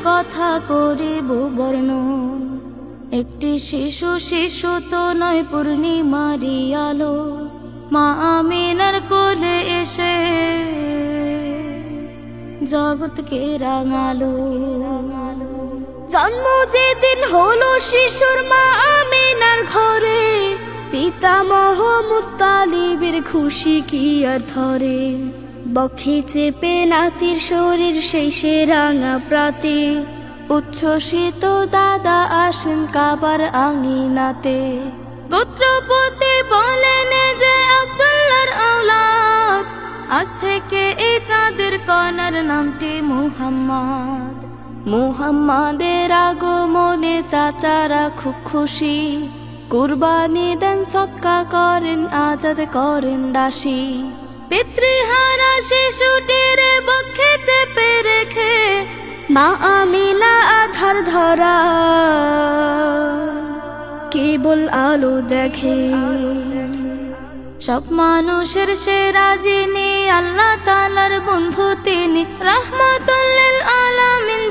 কথা করিব বর্ণন। একটি শিশু তো নয়, পূর্ণিমারি আলো মা আমিনার কোলে এসে জগৎকে রাঙালো। জন্ম যেদিন হলো শিশুর মা আমিনার ঘরে, পিতামহ মুত্তালিবের খুশি কি আর ধরে। বক্ষে চেপে নাতির শরীর সেই সে রাঙা প্রাতে, উচ্ছ্বসিত দাদা আসেন কাবার আঙিনাতে। গোত্রপতি বলেন যে আব্দুল্লাহর আওলাদ, আজ থেকে এই চাঁদের কণার নামটি মুহাম্মদ। মুহাম্মাদের আগমনে চাচারা খুব খুশি, কুরবানি দেন, সদকা করেন, আজাদ করেন দাসী। পিতৃহারা শিশুটির বক্ষে চেপে রেখে মা আমিনা আধার ধরা কেবল আলো দেখে। সব মানুষের সেরা যিনি, আল্লাহ তাআলার বন্ধু তিনি, রাহমাতুল লিল আলামিন।